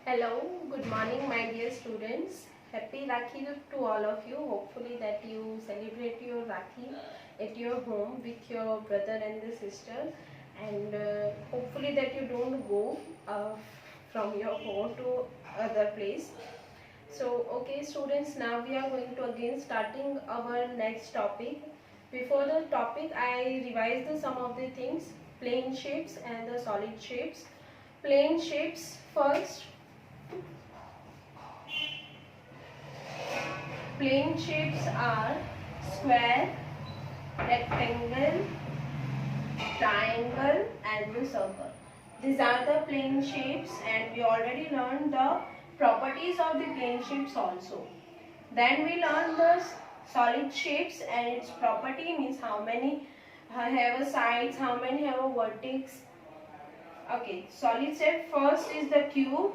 Hello, good morning my dear students. Happy Rakhi to all of you. Hopefully that you celebrate your Rakhi at your home with your brother and the sister, and hopefully that you don't go from your home to other place. So okay students, now we are going to again starting our next topic. Before the topic I revised some of the things, plane shapes and the solid shapes. Plane shapes first. Plane shapes are square, rectangle, triangle and the circle. These are the plane shapes, and we already learned the properties of the plane shapes also. Then we learned the solid shapes and its property, means how many have a sides, how many have a vertex. Okay, solid shape first is the cube.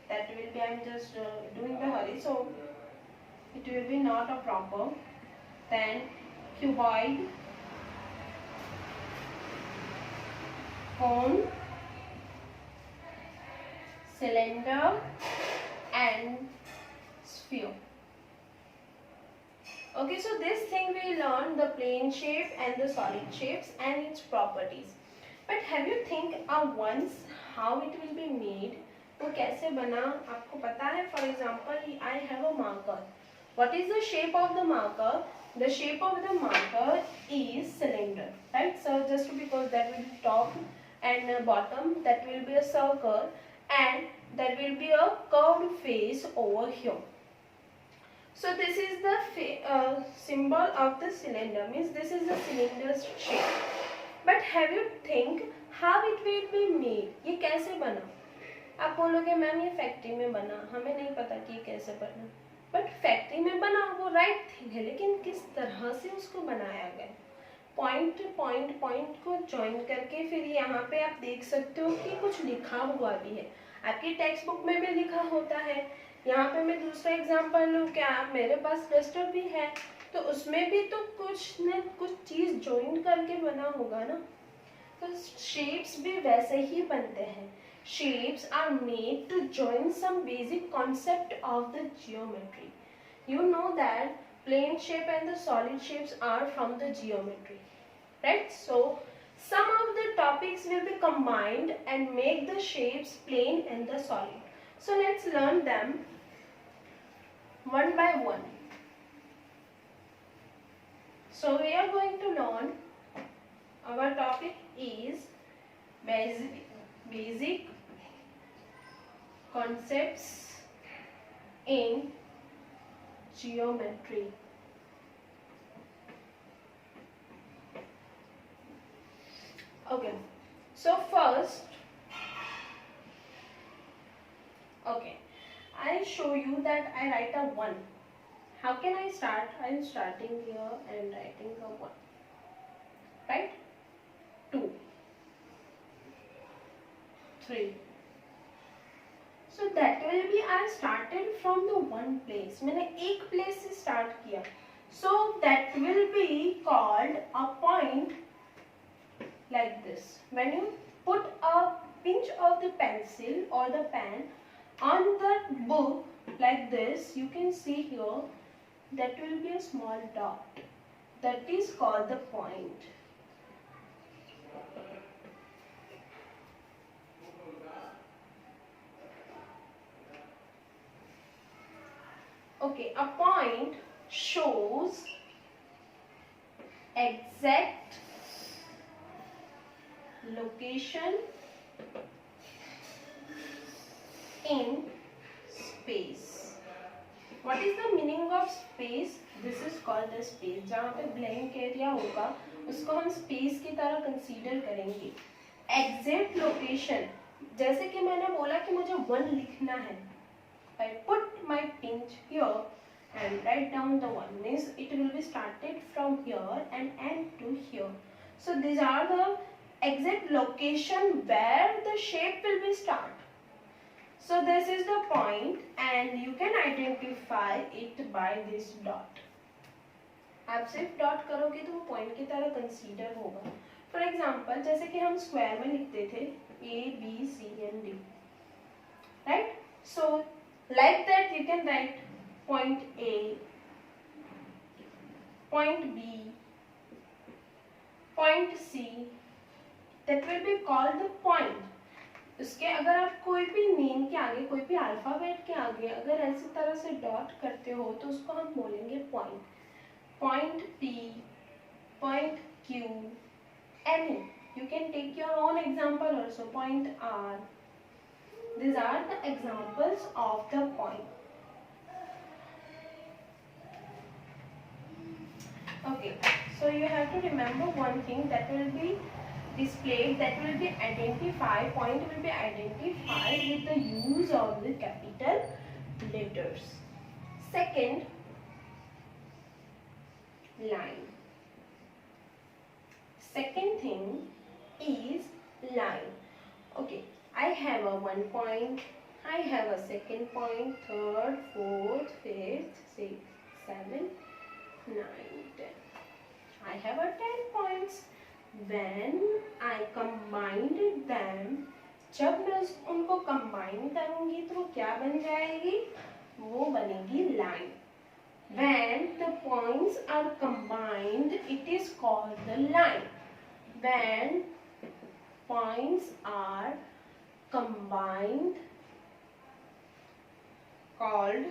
That will be, I am just doing the hurry, so it will be not a proper. Then cuboid, cone, cylinder and sphere. Okay, so this thing we learned the plane shape and the solid shapes and its properties. But have you think once how it will be made? वो कैसे बना आपको पता है? For example, I have a marker. What is the shape of the marker? The shape of the marker is cylinder, right? So just because that will be top and bottom, that will be a circle, and there will be a curved face over here. So this is the symbol of the cylinder, means this is the cylinder's shape. But have you think how it will be made? ये कैसे बना? आप बोलोगे ma'am ये factory में बना, हमें नहीं पता कि ये कैसे बना. बट फैक्ट्री में बना वो राइट थिंग है, लेकिन किस तरह से उसको बनाया गया, पॉइंट पॉइंट पॉइंट को ज्वाइन करके फिर यहाँ पे आप देख सकते हो कि कुछ लिखा हुआ भी है. आपकी टेक्स्ट बुक में भी लिखा होता है. यहाँ पे मैं दूसरा एग्जांपल लूँ, क्या मेरे पास डस्टर भी है तो उसमें भी तो कुछ न कुछ चीज ज्वाइन करके बना होगा ना. तो शेप्स भी वैसे ही बनते हैं. Shapes are made to join some basic concept of the geometry. You know that plane shape and the solid shapes are from the geometry, right? So some of the topics will be combined and make the shapes plane and the solid. So let's learn them one by one. So we are going to learn, our topic is basic concepts in geometry. Okay, so first, okay, I show you that I write a 1. How can I start? I am starting here and writing a 1, right? 2, 3. So that will be, I started from the one place. मैंने एक place से start किया. So that will be called a point like this. When you put a pinch of the pencil or the pen on the book like this, you can see here that will be a small dot. That is called the point. Okay, a point shows exact location in space. What is the meaning of space? This is called the space. जहाँ पे blank area होगा उसको हम space की तरह consider करेंगे. Exact location, जैसे कि मैंने बोला कि मुझे 1 लिखना है. I put my pinch here and write down the 1, means it will be started from here and end to here. So these are the exact location where the shape will be start. So this is the point and you can identify it by this dot. आप सिर्फ dot करोगे तो वो point की तरह consider होगा. For example जैसे कि हम स्क्वायर में लिखते थे A, B, C and D, right? So like that you can write point A, point B, point C, that will be called the point. उसके अगर आप कोई भी नेम के आगे, कोई भी अल्फाबेट के आगे अगर ऐसी तरह से डॉट करते हो तो उसको हम बोलेंगे point. Point P, point Q, any. You can take your own example also. Point R. These are the examples of the point. Okay, so you have to remember one thing that will be displayed, that will be identified, point will be identified with the use of the capital letters. Second, line. Second thing is line. Okay, I have a 1 point, I have a second point, third, fourth, fifth, sixth, seventh, 9, 10. I have a 10 points. When I combined them, जब मैं उनको combine करूँगी तो क्या बन जाएगी? वो बनेगी line. When the points are combined, it is called the line. When points are combined, called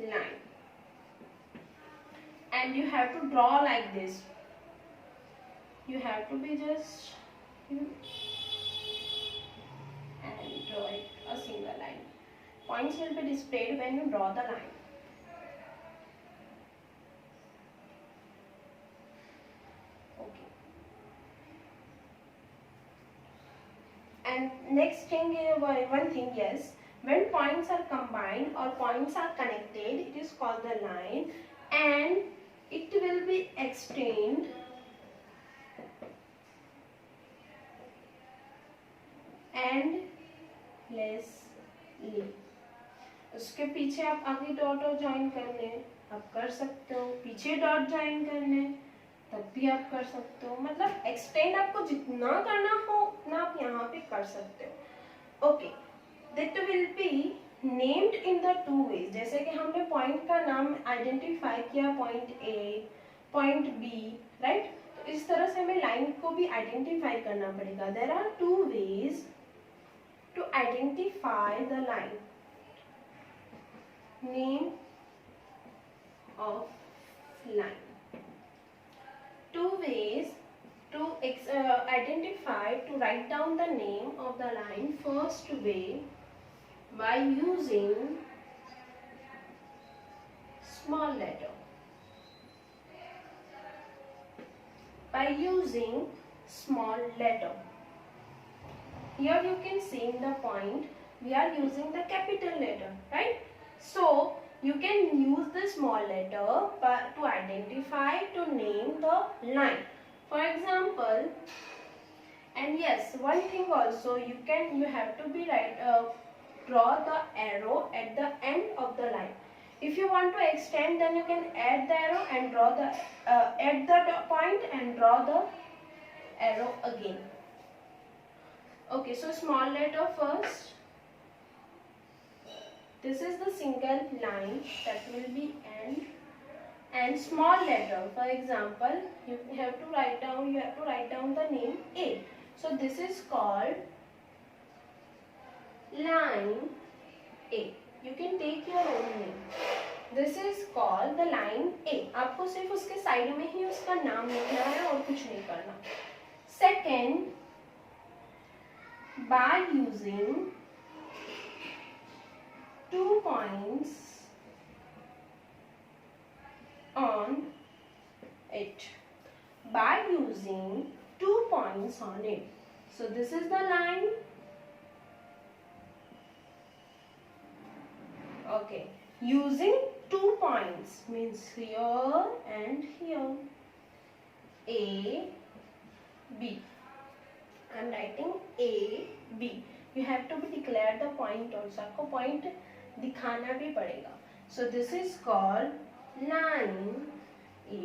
line. And you have to draw like this. You have to be just and draw it a single line. Points will be displayed when you draw the line. Okay. And next thing, one thing, yes, when points are combined or points are connected, it is called the line, and it will be extended endlessly. उसके पीछे आप आगे dot और join करने आप कर सकते हो, पीछे डॉट ज्वाइन करने तब भी आप कर सकते हो. मतलब एक्सटेंड आपको जितना करना हो उतना आप यहाँ पे कर सकते हो. Okay, that will be named in the two ways. जैसे कि हमने पॉइंट का नाम आइडेंटिफाई किया, point A, point B, right. तो इस तरह से हमें लाइन को भी आइडेंटिफाई करना पड़ेगा. There are two ways to identify the line. Name of line. Two ways to identify, to write down the name of the line. First way, by using small letter. By using small letter. Here you can see in the point we are using the capital letter, right? So you can use the small letter to identify, to name the line. For example, and yes, one thing also, you have to be draw the arrow at the end of the line. If you want to extend, then you can add the arrow and draw the add the point and draw the arrow again. Okay, so small letter first. This is the single line that will be end, and small letter. For example, you have to write down the name A. So this is called line A. You can take your own name. This is called the line A. आपको सिर्फ उसके side में ही उसका नाम लिखना है और कुछ नहीं करना. Second, by using 2 points on it. By using 2 points on it. So this is the line. Okay. Using 2 points means here and here. A, B. I am writing A, B. You have to be declare the point also. आपको point दिखाना भी पड़ेगा. So this is called line A,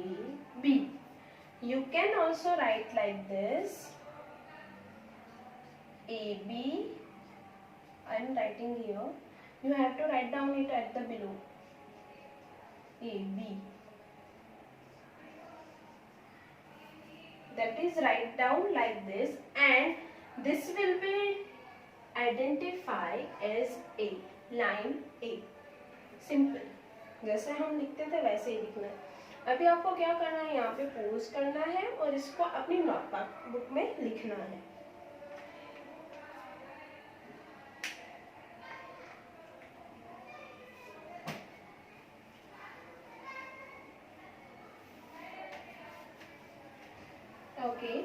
B. You can also write like this. AB. I am writing here. You have to write down it at the below. AB. That is write down like this, and this will be identified as A, line A. Simple. जैसे हम लिखते थे वैसे ही लिखना है. अभी आपको क्या करना है, यहाँ पे पोज करना है और इसको अपनी नोटबुक में लिखना है. Okay,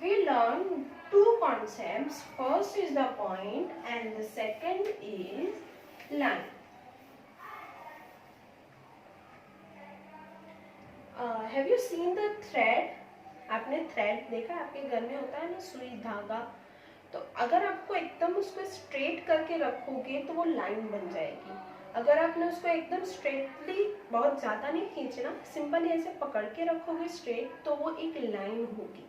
we learn two concepts. First is the point and the second is line. Have you seen the thread? आपने थ्रेड देखा? आपके घर में होता है ना सुई धागा. तो अगर आपको एकदम उसको स्ट्रेट करके रखोगे तो वो लाइन बन जाएगी. अगर आपने उसको एकदम स्ट्रेटली, बहुत ज़्यादा नहीं खींचना, सिंपली ऐसे पकड़ के रखोगे स्ट्रेट, तो वो एक लाइन होगी.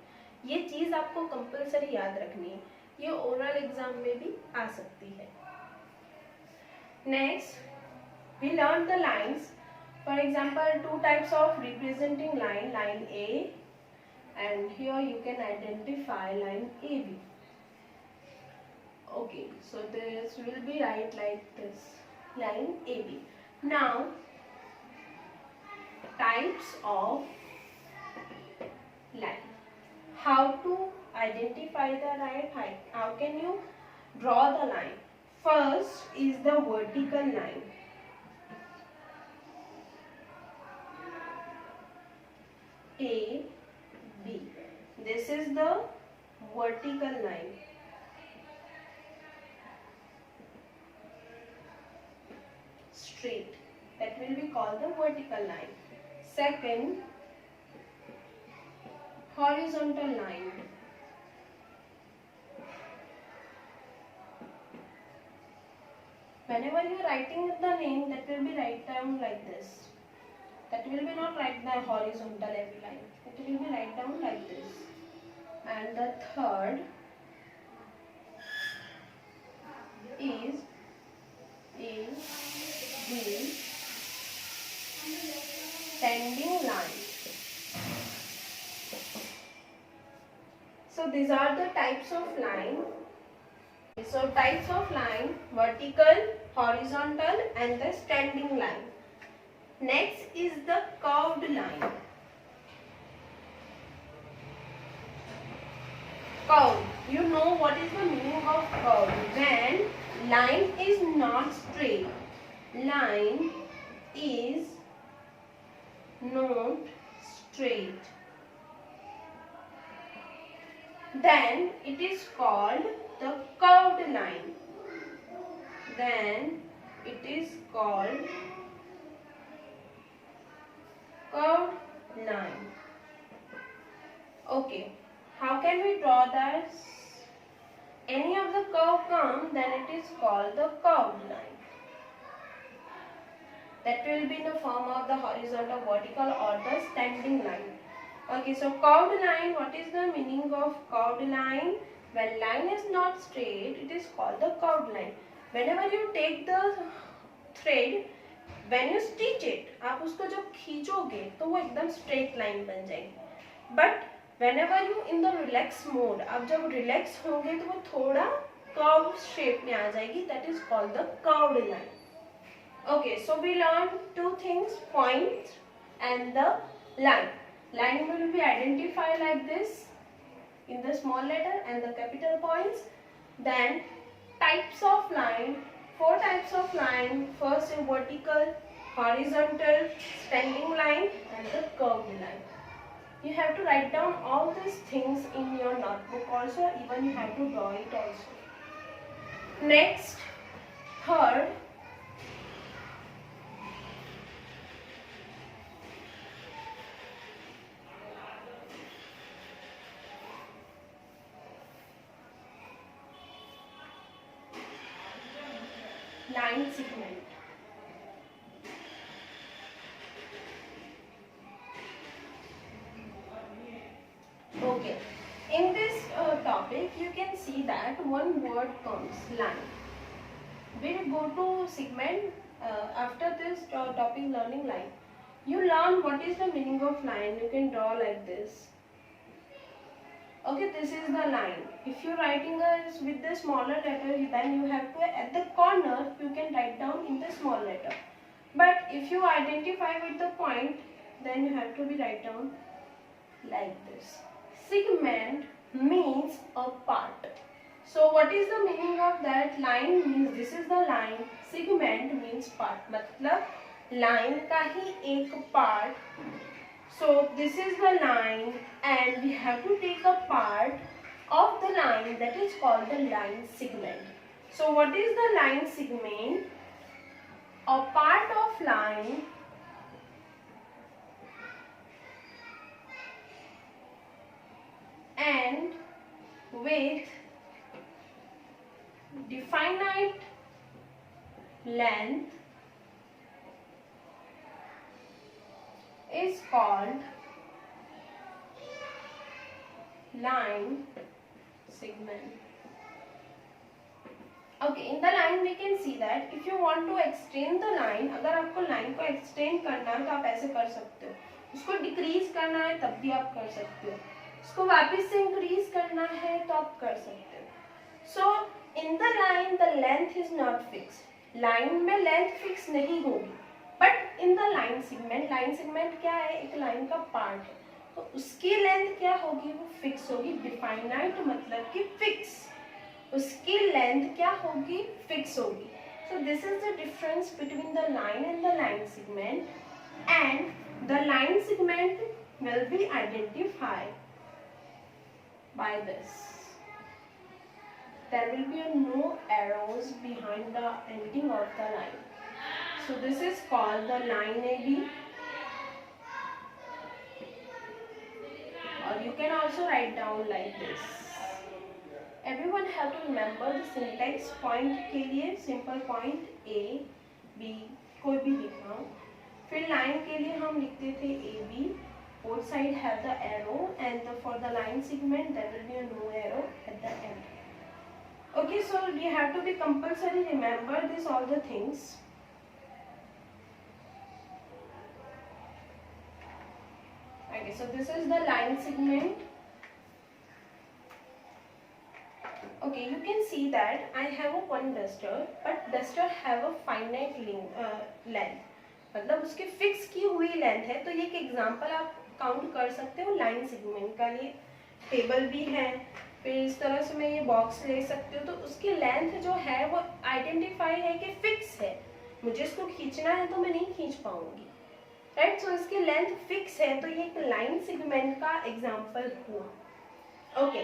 ये चीज़ आपको कंपल्सरी याद रखनी है. ये ओरल एग्जाम में भी आ सकती है. Next we learn the lines. For example, two types of representing line, line A, and here you can identify line AB. Okay, so this will be right like this, line AB. Now, types of line. How to identify the line? How can you draw the line? First is the vertical line. A, B. This is the vertical line. Straight. That will be called the vertical line. Second, horizontal line. Whenever you are writing the name, that will be write down like this. That will be not like the horizontal every line. It will be write down like this. And the third is A, B, standing line. So these are the types of line. So types of line: vertical, horizontal, and the standing line. Next is the curved line. Curve. You know what is the meaning of curve? When line is not straight, line is not straight, then it is called the curved line. Then it is called curved line. Okay, how can we draw that? Any of the curve come, then it is called the curved line. That will be in the form of the horizontal, vertical, or the standing line. Okay, so curved line, what is the meaning of curved line? When line is not straight, it is called the curved line. Whenever you take the thread, when you stitch it, आप उसको जब खींचोगे तो वो एकदम straight line बन जाएगी. But whenever you in the relax mode, आप जब relax होंगे तो वो थोड़ा curved shape में आ जाएगी. That is called the curved line. Okay, so we learned two things: point and the line. Line will be identified like this in the small letter and the capital points. Then types of line. 4 types of line. First is vertical, horizontal, standing line, and the curved line. You have to write down all these things in your notebook also. Even you have to draw it also. Next, third, line segment. topic, you can see that one word comes, line. We'll go to segment after this topic learning line. You learn what is the meaning of line. You can draw like this. Okay, this is the line. If you're writing with the smaller letter, then you have to, at the corner, you can write down in the small letter. But if you identify with the point, then you have to be write down like this. Segment means a part. So what is the meaning of that? Line means this is the line. Segment means part. मतलब line का ही एक part. So this is the line, and we have to take a part of the line that is called the line segment. So what is the line segment? A part of line and with definite length is called line segment. Okay, in the line we can see that if you want to extend the line, अगर आपको line को extend करना है तो आप ऐसे कर सकते हो. उसको decrease करना है तब भी आप कर सकते हो. उसको वापस से increase करना है तो आप कर सकते हो. So in the line the length is not fixed. Line में length fix नहीं होगी. But in the line segment क्या है? एक line का part है. तो उसकी length क्या होगी? वो fix होगी. Definite मतलब कि fix. उसकी length क्या होगी? Fix होगी. So this is the difference between the line and the line segment, and the line segment will be identified by this. There will be no arrows behind the ending of the line. So this is called the line AB, or you can also write down like this. Everyone have to remember the syntax point के लिए simple point A, B कोई भी लिखना. फिर line के लिए हम लिखते थे AB. Both side have the arrow, and for the line segment there will be a no arrow at the end. Okay, so you have to be compulsory remember this all the things. Okay, so this is the line segment. Okay, you can see that I have a one duster, but duster have a finite length. मतलब उसकी fix की हुई length है. तो ये एक example आप count कर सकते हो लाइन सेगमेंट का. ये टेबल भी है. फिर इस तरह से मैं ये बॉक्स ले सकती हूँ. तो उसकी लेंथ जो है वो आइडेंटिफाई है कि फिक्स है. मुझे इसको खींचना है तो मैं नहीं खींच पाऊंगी, राइट. सो इसकी लेंथ फिक्स है. तो ये एक लाइन सेगमेंट का एग्जांपल हुआ. Okay,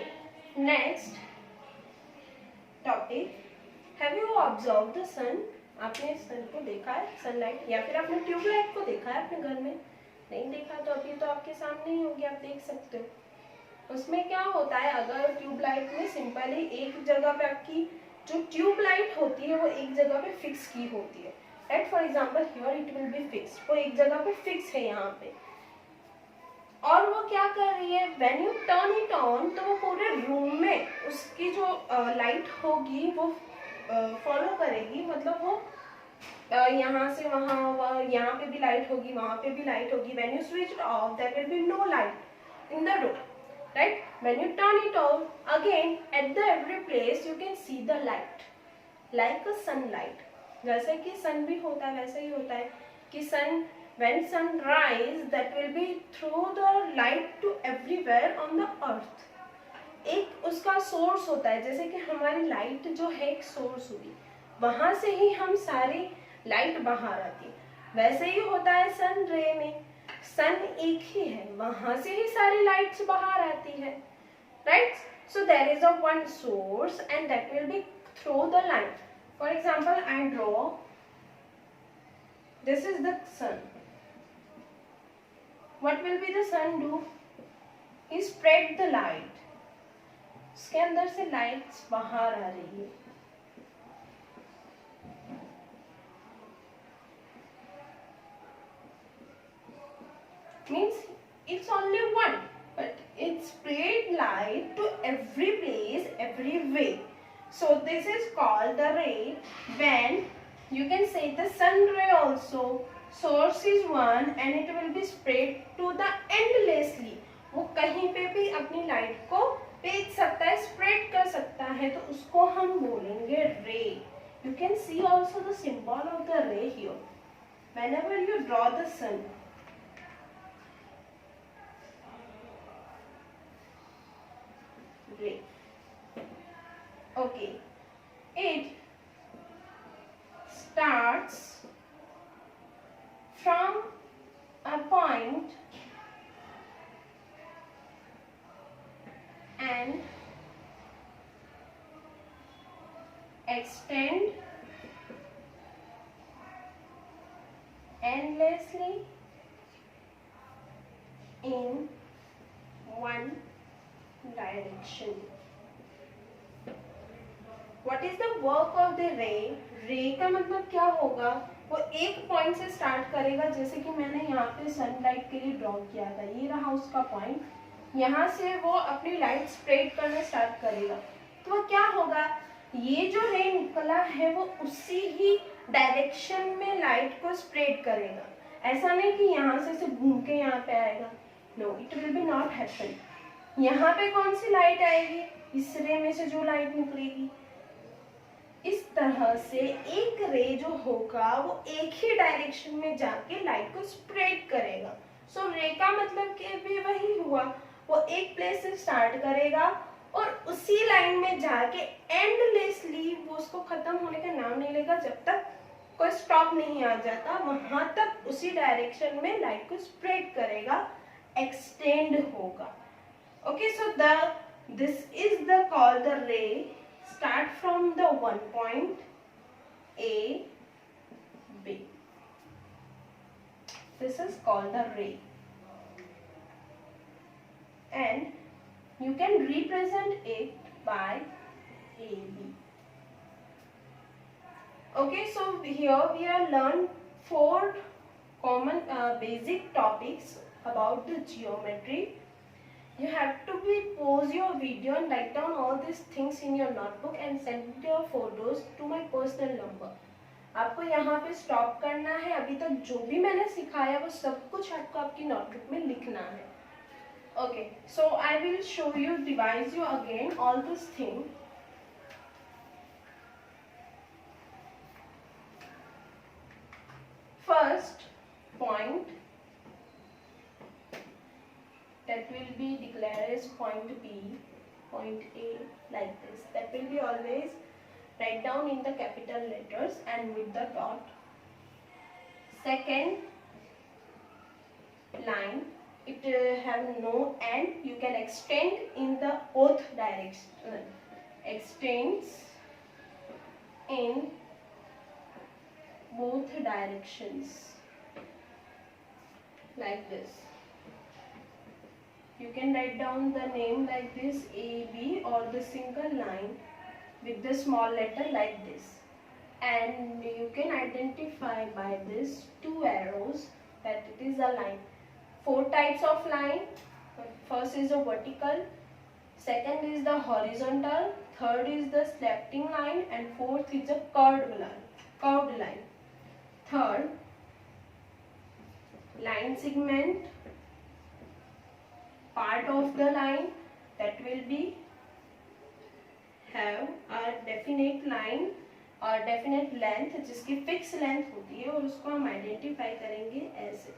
next topic. Have you observe the sun? आपने सन को देखा है, सनलाइट, या फिर आपने ट्यूबलाइट को देखा है अपने घर में? नहीं देखा तो अभी तो आपके सामने ही होगी, आप देख सकते हो. उसमें क्या होता है, अगर ट्यूबलाइट में सिंपली एक जगह पे आपकी जो ट्यूबलाइट होती है वो एक जगह पे फिक्स की होती है, right. For example here it will B fix. वो एक जगह पे फिक्स है यहाँ पे, और वो क्या कर रही है, when you turn it on तो वो पूरे रूम में उसकी जो लाइट होगी वो फॉलो करेगी. मतलब वो यहाँ से वहाँ, यहाँ पे भी लाइट होगी, वहाँ पे भी लाइट होगी. When you switch it off there will be no light in the room, right. When you turn it off again at the every place you can see the light like a sunlight. जैसे कि सन भी होता है वैसे ही होता है कि सन when sun rise that will be through the light to everywhere on the earth. एक उसका सोर्स होता है. जैसे कि हमारी लाइट जो है एक सोर्स हुई, वहां से ही हम सारी लाइट बाहर आती है. वैसे ही होता है सन रे में. सन एक ही है, वहां से ही सारी लाइट्स बाहर आती है, right. So there is a one source and that will be through the light. For example I draw, this is the sun. What will be the sun do? He spread the light. उसके अंदर से lights बाहर आ रही है. Means it's only one, but it spread light to every place way. So this is called the ray. When you can say the sun ray also, source is one and it will be spread to the endlessly. वो कहीं पे भी अपनी light को भेज सकता है, spread कर सकता है, तो उसको हम बोलेंगे रे. You can see also the symbol of the ray here. Whenever you draw the sun, ray. Okay, it starts from a point and extend endlessly in one direction. What is the work of the ray? रे का मतलब क्या होगा? वो एक point से start करेगा, जैसे कि मैंने यहाँ पे सनलाइट के लिए ड्रॉ किया था, ये रहा उसका पॉइंट. यहाँ से वो अपनी लाइट स्प्रेड करना स्टार्ट करेगा. तो वो क्या होगा, ये जो रे निकला है वो उसी ही डायरेक्शन में लाइट को स्प्रेड करेगा. ऐसा नहीं कि यहाँ से घूम के यहाँ पे आएगा. No, it will be not happen. यहाँ पे कौन सी लाइट आएगी? इस रे में से जो लाइट निकलेगी. इस तरह से एक रे जो होगा वो एक ही डायरेक्शन में जाके लाइट को स्प्रेड करेगा. सो रे का मतलब कि भी वही हुआ, वो एक प्लेस से स्टार्ट करेगा और उसी लाइन में जाके एंडलेसली वो उसको खत्म होने का नाम नहीं लेगा जब तक कोई स्टॉप नहीं आ जाता. वहां तक उसी डायरेक्शन में लाइट को स्प्रेड करेगा, एक्सटेंड होगा. Okay, so this is the called the ray. Start from the one point A, B. This is called the ray, and you can represent it by AB. Okay, so here we have learned 4 common basic topics about the geometry. You have to pause your video and write down all these things in your notebook and send your photos to my personal number. आपको यहाँ पे stop करना है. अभी तक जो भी मैंने सिखाया वो सब कुछ आपको आपकी नोटबुक में लिखना है. Okay, so I will show you, revise you again all this thing. First point that will be declared as point B, point A, like this. That will be always write down in the capital letters and with the dot. Second line, it have no end. You can extend in the both direction. Extends in both directions, like this. You can write down the name like this, AB, or the single line with the small letter like this. And you can identify by this 2 arrows that it is a line. 4 types of line. First is the vertical, second is the horizontal, third is the slanting line, and fourth is the curved line. Third, line segment, part of the line that will be have a definite line और definite length, जिसकी fixed length होती है, और उसको हम identify करेंगे ऐसे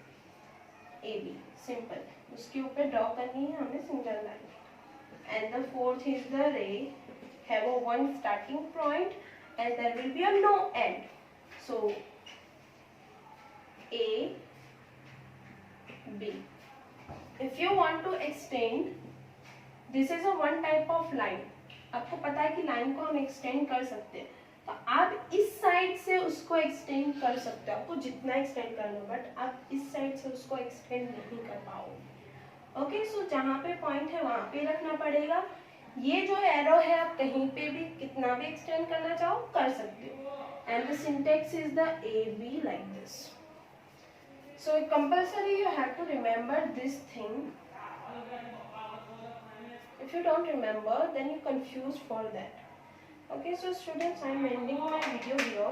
AB, simple. उसके ऊपर draw करनी है हमें single line. And the fourth is the ray, have a one starting point and there will be a no end. So A, B. If you want to extend, this is a one type of line. आपको पता है कि line को हम extend कर सकते हैं, तो आप इस साइड से उसको एक्सटेंड कर सकते हो, आपको जितना एक्सटेंड करना, बट आप इस साइड से उसको एक्सटेंड नहीं कर पाओगे. ओके, सो जहाँ पे पॉइंट है वहाँ पे रखना पड़ेगा. ये जो एरो है आप कहीं पे भी कितना भी एक्सटेंड करना चाहो कर सकते हो. And the syntax is the AB like this. So compulsory you have to remember this thing. If you don't remember, then you're confused for that. Okay, so students, I'm ending my video here.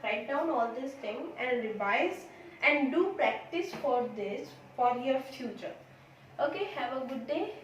Write down all these things and revise and do practice for this for your future. Okay, have a good day.